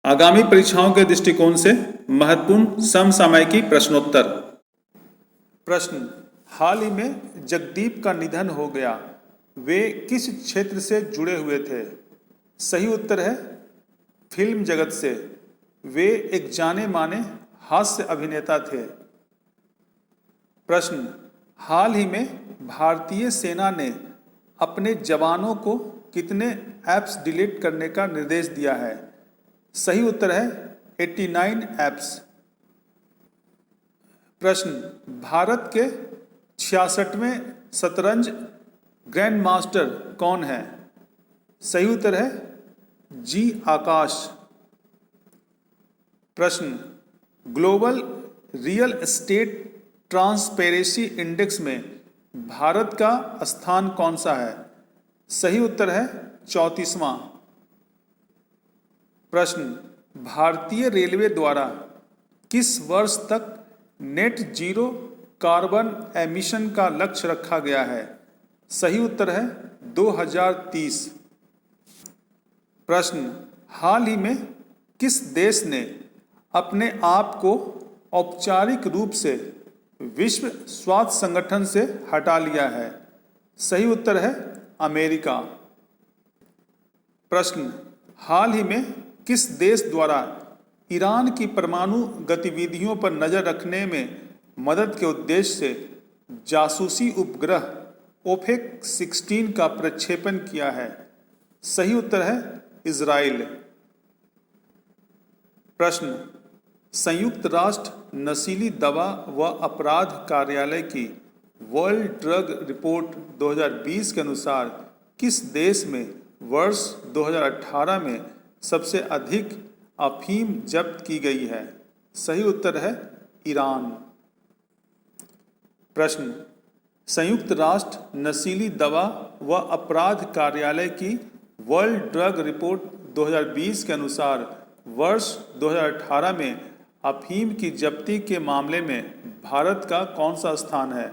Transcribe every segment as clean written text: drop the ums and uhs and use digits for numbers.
आगामी परीक्षाओं के दृष्टिकोण से महत्वपूर्ण समसामयिकी प्रश्नोत्तर। प्रश्न, हाल ही में जगदीप का निधन हो गया, वे किस क्षेत्र से जुड़े हुए थे? सही उत्तर है फिल्म जगत से। वे एक जाने माने हास्य अभिनेता थे। प्रश्न, हाल ही में भारतीय सेना ने अपने जवानों को कितने ऐप्स डिलीट करने का निर्देश दिया है? सही उत्तर है 89 ऐप्स। प्रश्न, भारत के 66वें शतरंज ग्रैंड मास्टर कौन है? सही उत्तर है जी आकाश। प्रश्न, global real estate transparency index में भारत का स्थान कौन सा है? सही उत्तर है 34वां। प्रश्न, भारतीय रेलवे द्वारा किस वर्ष तक नेट जीरो कार्बन एमिशन का लक्ष्य रखा गया है? सही उत्तर है 2030। प्रश्न, हाल ही में किस देश ने अपने आप को औपचारिक रूप से विश्व स्वास्थ्य संगठन से हटा लिया है? सही उत्तर है अमेरिका। प्रश्न, हाल ही में किस देश द्वारा ईरान की परमाणु गतिविधियों पर नजर रखने में मदद के उद्देश्य से जासूसी उपग्रह ओपेक 16 का प्रक्षेपण किया है? सही उत्तर है इजराइल। प्रश्न, संयुक्त राष्ट्र नशीली दवा व अपराध कार्यालय की वर्ल्ड ड्रग रिपोर्ट 2020 के अनुसार किस देश में वर्ष 2018 में सबसे अधिक अफीम जब्त की गई है? सही उत्तर है ईरान। प्रश्न, संयुक्त राष्ट्र नशीली दवा व अपराध कार्यालय की वर्ल्ड ड्रग रिपोर्ट 2020 के अनुसार वर्ष 2018 में अफीम की जब्ती के मामले में भारत का कौन सा स्थान है?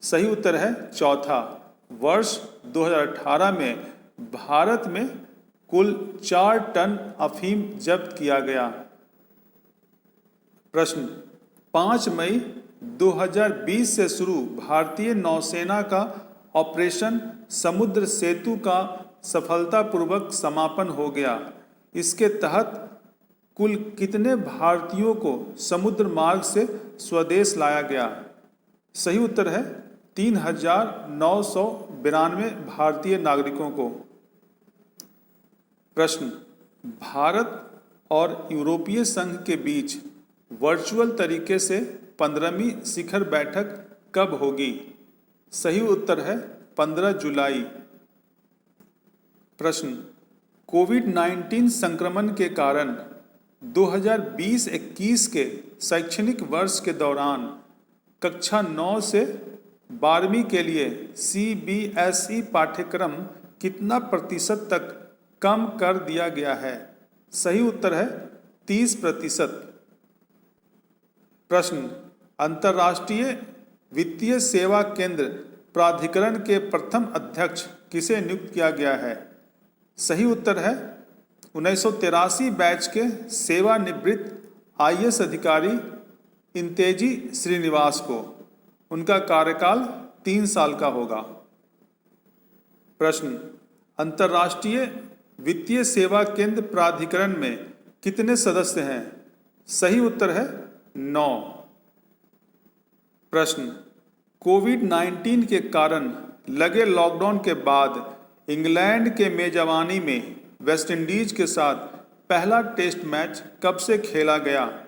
सही उत्तर है चौथा। वर्ष 2018 में भारत में कुल 4 टन अफीम जब्त किया गया। प्रश्न, 5 मई 2020 से शुरू भारतीय नौसेना का ऑपरेशन समुद्र सेतु का सफलतापूर्वक समापन हो गया। इसके तहत कुल कितने भारतीयों को समुद्र मार्ग से स्वदेश लाया गया? सही उत्तर है 3,992 भारतीय नागरिकों को। प्रश्न, भारत और यूरोपीय संघ के बीच वर्चुअल तरीके से 15वीं शिखर बैठक कब होगी? सही उत्तर है 15 जुलाई। प्रश्न, कोविड-19 संक्रमण के कारण 2020-21 के शैक्षणिक वर्ष के दौरान कक्षा 9 से 12वीं के लिए CBSE पाठ्यक्रम कितना प्रतिशत तक कम कर दिया गया है? सही उत्तर है 30%। प्रश्न, अंतर्राष्ट्रीय वित्तीय सेवा केंद्र प्राधिकरण के प्रथम अध्यक्ष किसे नियुक्त किया गया है? सही उत्तर है 1983 बैच के सेवानिवृत्त IAS अधिकारी इंतेजी श्रीनिवास को। उनका कार्यकाल 3 साल का होगा। प्रश्न, अंतर्राष्ट्रीय वित्तीय सेवा केंद्र प्राधिकरण में कितने सदस्य हैं? सही उत्तर है 9। प्रश्न, कोविड-19 के कारण लगे लॉकडाउन के बाद इंग्लैंड के मेजबानी में वेस्टइंडीज के साथ पहला टेस्ट मैच कब से खेला गया?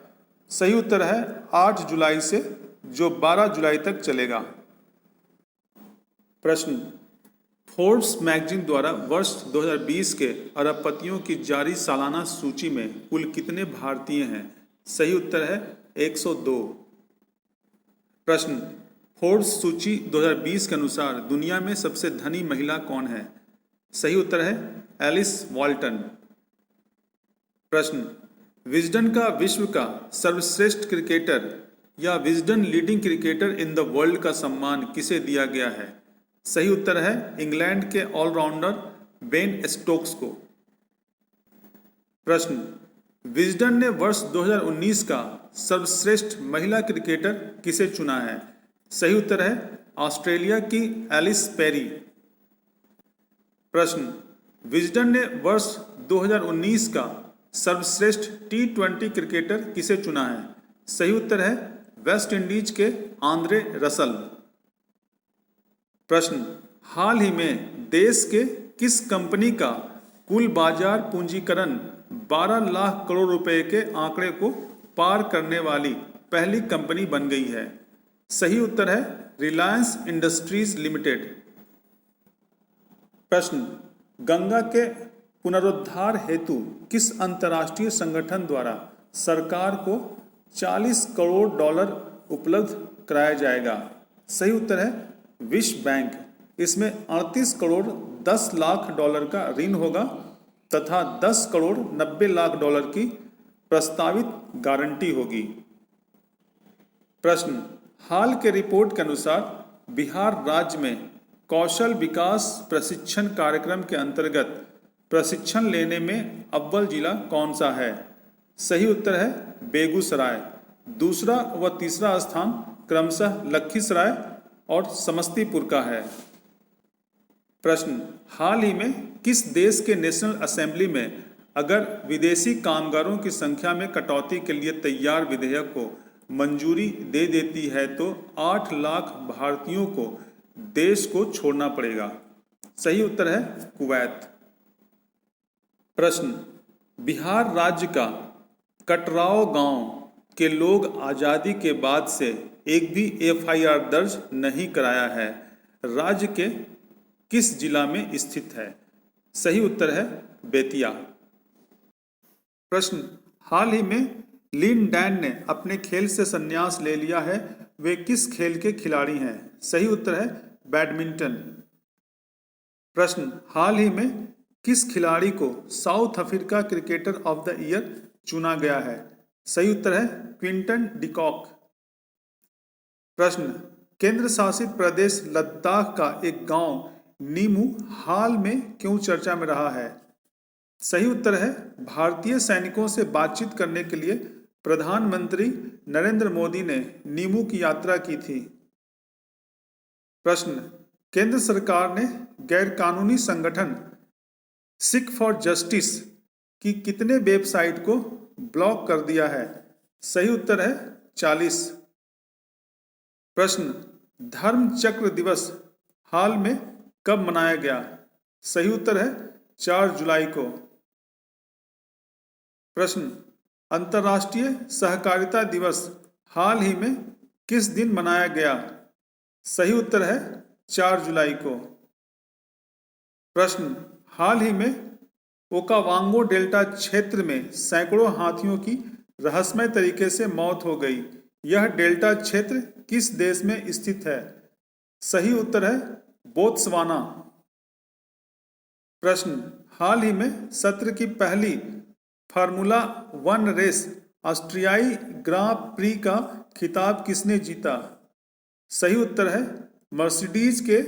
सही उत्तर है 8 जुलाई से, जो 12 जुलाई तक चलेगा। प्रश्न, फोर्ब्स मैगजीन द्वारा वर्ष 2020 के अरबपतियों की जारी सालाना सूची में कुल कितने भारतीय हैं? सही उत्तर है 102। प्रश्न, फोर्ब्स सूची 2020 के अनुसार दुनिया में सबसे धनी महिला कौन है? सही उत्तर है एलिस वॉल्टन। प्रश्न, विजडन का विश्व का सर्वश्रेष्ठ क्रिकेटर या Wisden leading cricketer in the world का सम्मान किसे दिया गया है? सही उत्तर है इंग्लैंड के ऑलराउंडर बेन स्टोक्स को। प्रश्न, विजडन ने वर्ष 2019 का सर्वश्रेष्ठ महिला क्रिकेटर किसे चुना है? सही उत्तर है ऑस्ट्रेलिया की एलिस पेरी। प्रश्न, विजडन ने वर्ष 2019 का सर्वश्रेष्ठ T20 क्रिकेटर किसे चुना है? सही उत्तर है वेस्ट इंडीज के आंद्रे रसल। प्रश्न, हाल ही में देश के किस कंपनी का कुल बाजार पूंजीकरण 12 लाख करोड़ रुपए के आंकड़े को पार करने वाली पहली कंपनी बन गई है? सही उत्तर है रिलायंस इंडस्ट्रीज लिमिटेड। प्रश्न, गंगा के पुनरुद्धार हेतु किस अंतर्राष्ट्रीय संगठन द्वारा सरकार को 40 करोड़ डॉलर उपलब्ध कराया जाएगा? सही उत्तर है विश्व बैंक। इसमें 38 करोड़ 10 लाख डॉलर का ऋण होगा तथा 10 करोड़ 90 लाख डॉलर की प्रस्तावित गारंटी होगी। प्रश्न, हाल के रिपोर्ट के अनुसार बिहार राज्य में कौशल विकास प्रशिक्षण कार्यक्रम के अंतर्गत प्रशिक्षण लेने में अव्वल जिला कौन सा है? सही उत्तर है बेगूसराय। दूसरा व तीसरा स्थान क्रमशः लखीसराय और समस्तीपुर का है। प्रश्न, हाल ही में किस देश के नेशनल असेंबली में अगर विदेशी कामगारों की संख्या में कटौती के लिए तैयार विधेयक को मंजूरी दे देती है तो 8 लाख भारतीयों को देश को छोड़ना पड़ेगा? सही उत्तर है कुवैत। प्रश्न, बिहार राज्य का कटराव गांव के लोग आज़ादी के बाद से एक भी FIR दर्ज नहीं कराया है, राज्य के किस जिला में स्थित है? सही उत्तर है बेतिया। प्रश्न, हाल ही में लिन डैन ने अपने खेल से संन्यास ले लिया है, वे किस खेल के खिलाड़ी हैं? सही उत्तर है बैडमिंटन। प्रश्न, हाल ही में किस खिलाड़ी को south Africa cricketer of the year चुना गया है? सही उत्तर है क्विंटन डिकॉक। प्रश्न, केंद्र शासित प्रदेश लद्दाख का एक गांव नीमू हाल में क्यों चर्चा में रहा है? सही उत्तर है भारतीय सैनिकों से बातचीत करने के लिए प्रधानमंत्री नरेंद्र मोदी ने नीमू की यात्रा की थी। प्रश्न, केंद्र सरकार ने गैरकानूनी संगठन सिख फॉर जस्टिस की कितने वेबसाइट को ब्लॉक कर दिया है? सही उत्तर है 40। प्रश्न, धर्म चक्र दिवस हाल में कब मनाया गया? सही उत्तर है 4 जुलाई को। प्रश्न, अंतर्राष्ट्रीय सहकारिता दिवस हाल ही में किस दिन मनाया गया? सही उत्तर है 4 जुलाई को। प्रश्न, हाल ही में ओकावांगो डेल्टा क्षेत्र में सैकड़ों हाथियों की रहस्यमय तरीके से मौत हो गई। यह डेल्टा क्षेत्र किस देश में स्थित है? सही उत्तर है बोत्सवाना। प्रश्न, हाल ही में सत्र की पहली फार्मूला 1 रेस ऑस्ट्रियाई ग्रां प्री का खिताब किसने जीता? सही उत्तर है मर्सिडीज के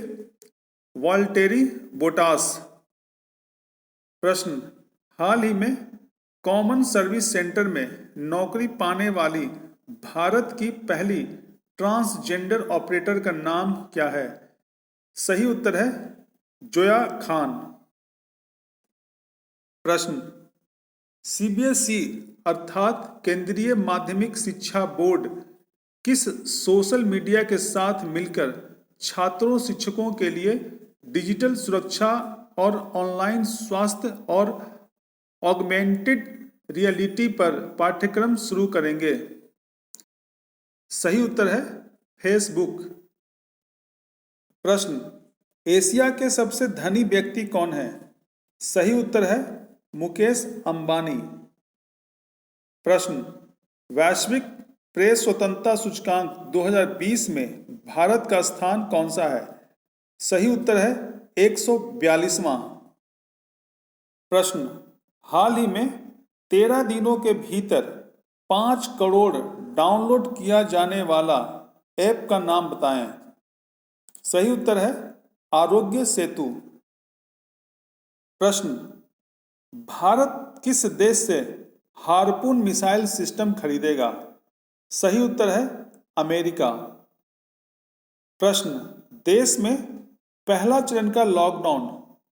वाल्टेरी बोटास। प्रश्न, हाल ही में कॉमन सर्विस सेंटर में नौकरी पाने वाली भारत की पहली ट्रांसजेंडर ऑपरेटर का नाम क्या है? सही उत्तर है जोया खान। प्रश्न, CBSE अर्थात केंद्रीय माध्यमिक शिक्षा बोर्ड किस सोशल मीडिया के साथ मिलकर छात्रों शिक्षकों के लिए डिजिटल सुरक्षा और ऑनलाइन स्वास्थ्य और ऑगमेंटेड रियलिटी पर पाठ्यक्रम शुरू करेंगे? सही उत्तर है फेसबुक। प्रश्न, एशिया के सबसे धनी व्यक्ति कौन है? सही उत्तर है मुकेश अंबानी। प्रश्न, वैश्विक प्रेस स्वतंत्रता सूचकांक 2020 में भारत का स्थान कौन सा है? सही उत्तर है 142वां। प्रश्न, हाल ही में 13 दिनों के भीतर 5 करोड़ डाउनलोड किया जाने वाला ऐप का नाम बताएं। सही उत्तर है आरोग्य सेतु। प्रश्न, भारत किस देश से हार्पून मिसाइल सिस्टम खरीदेगा? सही उत्तर है अमेरिका। प्रश्न, देश में पहला चरण का लॉकडाउन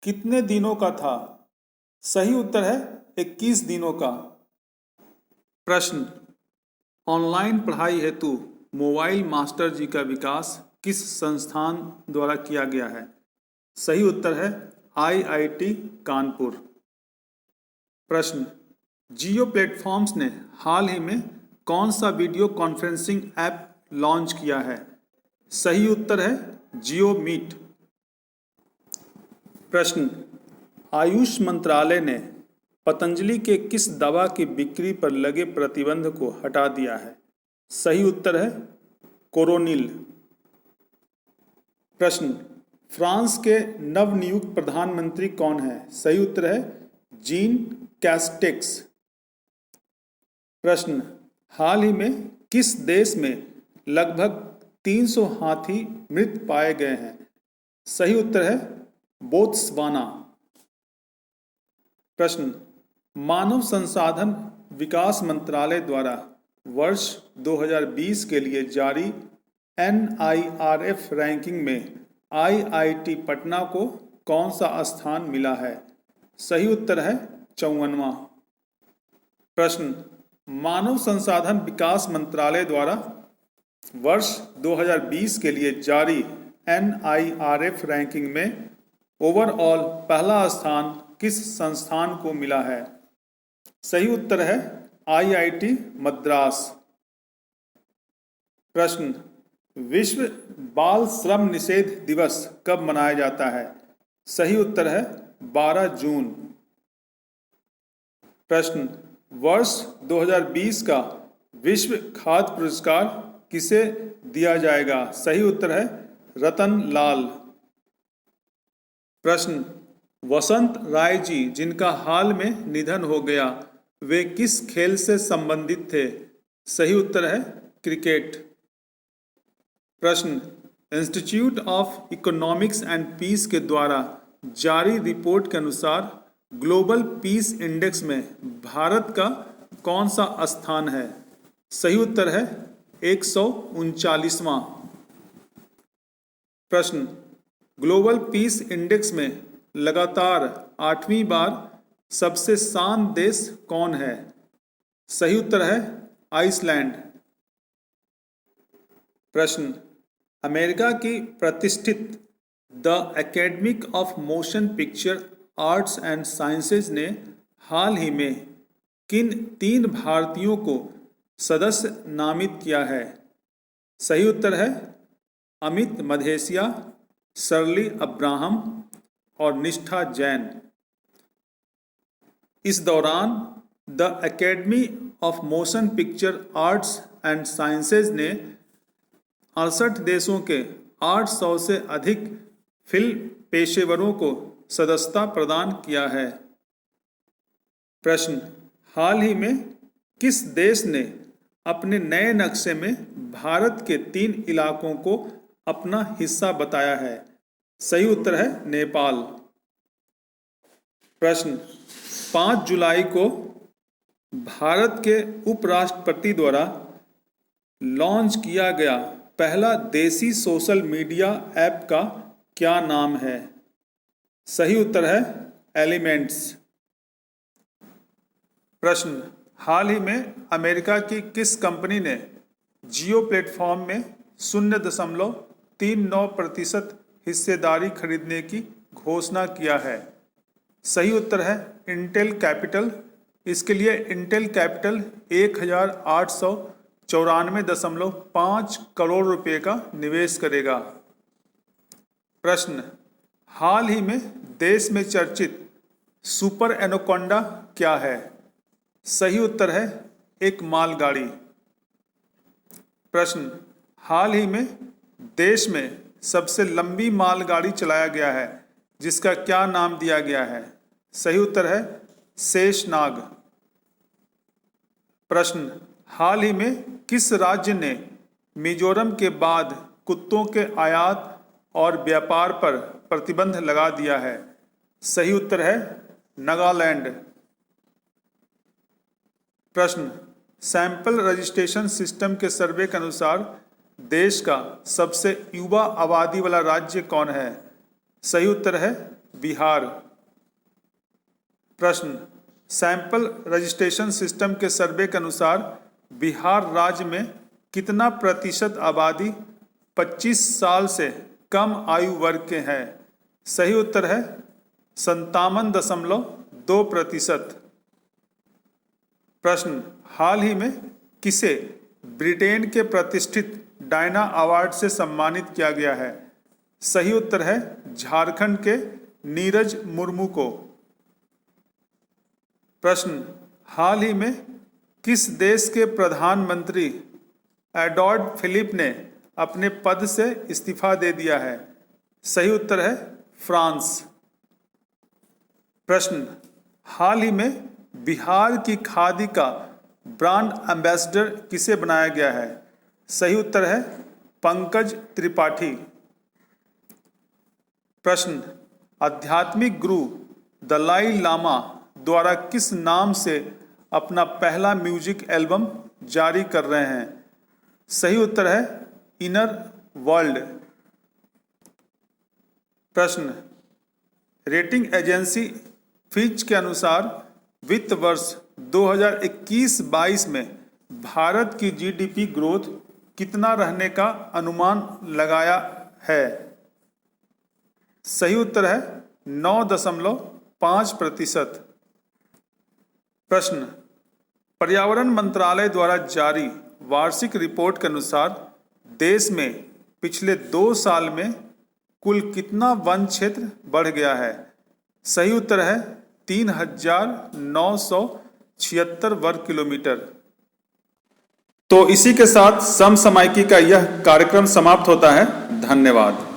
कितने दिनों का था? सही उत्तर है 21 दिनों का। प्रश्न, ऑनलाइन पढ़ाई हेतु मोबाइल मास्टर जी का विकास किस संस्थान द्वारा किया गया है? सही उत्तर है IIT कानपुर। प्रश्न, जियो प्लेटफॉर्म्स ने हाल ही में कौन सा वीडियो कॉन्फ्रेंसिंग ऐप लॉन्च किया है? सही उत्तर है जियो मीट। प्रश्न, आयुष मंत्रालय ने पतंजलि के किस दवा की बिक्री पर लगे प्रतिबंध को हटा दिया है? सही उत्तर है कोरोनिल। प्रश्न, फ्रांस के नवनियुक्त प्रधानमंत्री कौन है? सही उत्तर है जीन कैस्टेक्स। प्रश्न, हाल ही में किस देश में लगभग 300 हाथी मृत पाए गए हैं? सही उत्तर है बोत्सवाना। प्रश्न, मानव संसाधन विकास मंत्रालय द्वारा वर्ष 2020 के लिए जारी NIRF रैंकिंग में IIT पटना को कौन सा स्थान मिला है? सही उत्तर है 54वां। प्रश्न, मानव संसाधन विकास मंत्रालय द्वारा वर्ष 2020 के लिए जारी NIRF रैंकिंग में ओवरऑल पहला स्थान किस संस्थान को मिला है? सही उत्तर है IIT मद्रास। प्रश्न, विश्व बाल श्रम निषेध दिवस कब मनाया जाता है? सही उत्तर है 12 जून। प्रश्न, वर्ष 2020 का विश्व खाद्य पुरस्कार किसे दिया जाएगा? सही उत्तर है रतन लाल। प्रश्न, वसंत राय जी जिनका हाल में निधन हो गया, वे किस खेल से संबंधित थे? सही उत्तर है क्रिकेट। प्रश्न, Institute of Economics and Peace के द्वारा जारी रिपोर्ट के अनुसार ग्लोबल पीस इंडेक्स में भारत का कौन सा स्थान है? सही उत्तर है 139वां। प्रश्न, ग्लोबल पीस इंडेक्स में लगातार 8वीं बार सबसे शांत देश कौन है? सही उत्तर है आइसलैंड। प्रश्न, अमेरिका की प्रतिष्ठित the academy of motion picture arts and sciences ने हाल ही में किन 3 भारतीयों को सदस्य नामित किया है? सही उत्तर है अमित मधेसिया, शर्ली अब्राहम और निष्ठा जैन। इस दौरान the academy of motion picture arts and sciences ने 68 देशों के 800 से अधिक फिल्म पेशेवरों को सदस्यता प्रदान किया है। प्रश्न, हाल ही में किस देश ने अपने नए नक्शे में भारत के 3 इलाकों को अपना हिस्सा बताया है? सही उत्तर है नेपाल। प्रश्न, 5 जुलाई को भारत के उपराष्ट्रपति द्वारा लॉन्च किया गया पहला देसी सोशल मीडिया ऐप का क्या नाम है? सही उत्तर है एलिमेंट्स। प्रश्न, हाल ही में अमेरिका की किस कंपनी ने जियो प्लेटफॉर्म में 0.39% हिस्सेदारी खरीदने की घोषणा किया है? सही उत्तर है इंटेल कैपिटल। इसके लिए इंटेल कैपिटल 1894.5 करोड़ रुपए का निवेश करेगा। प्रश्न, हाल ही में देश में चर्चित सुपर एनाकोंडा क्या है? सही उत्तर है एक मालगाड़ी। प्रश्न, हाल ही में देश में सबसे लंबी मालगाड़ी चलाया गया है जिसका क्या नाम दिया गया है? सही उत्तर है शेषनाग। प्रश्न, हाल ही में किस राज्य ने मिजोरम के बाद कुत्तों के आयात और व्यापार पर प्रतिबंध लगा दिया है? सही उत्तर है नागालैंड। प्रश्न, सैंपल रजिस्ट्रेशन सिस्टम के सर्वे के अनुसार देश का सबसे युवा आबादी वाला राज्य कौन है? सही उत्तर है बिहार। प्रश्न, सैंपल रजिस्ट्रेशन सिस्टम के सर्वे के अनुसार बिहार राज्य में कितना प्रतिशत आबादी 25 साल से कम आयु वर्ग के हैं? सही उत्तर है 57.2%। प्रश्न, हाल ही में किसे ब्रिटेन के प्रतिष्ठित डायना अवार्ड से सम्मानित किया गया है? सही उत्तर है झारखंड के नीरज मुर्मू को। प्रश्न, हाल ही में किस देश के प्रधानमंत्री एडवर्ड फिलिप ने अपने पद से इस्तीफा दे दिया है? सही उत्तर है फ्रांस। प्रश्न, हाल ही में बिहार की खादी का ब्रांड एम्बेसडर किसे बनाया गया है? सही उत्तर है पंकज त्रिपाठी। प्रश्न, आध्यात्मिक गुरु दलाई लामा द्वारा किस नाम से अपना पहला म्यूजिक एल्बम जारी कर रहे हैं? सही उत्तर है इनर वर्ल्ड। प्रश्न, रेटिंग एजेंसी फिच के अनुसार वित्त वर्ष 2021-22 में भारत की जीडीपी ग्रोथ कितना रहने का अनुमान लगाया है? सही उत्तर है 9.5%। प्रश्न, पर्यावरण मंत्रालय द्वारा जारी वार्षिक रिपोर्ट के अनुसार देश में पिछले 2 साल में कुल कितना वन क्षेत्र बढ़ गया है? सही उत्तर है 3,976 वर्ग किलोमीटर। तो इसी के साथ समसामयिकी का यह कार्यक्रम समाप्त होता है। धन्यवाद।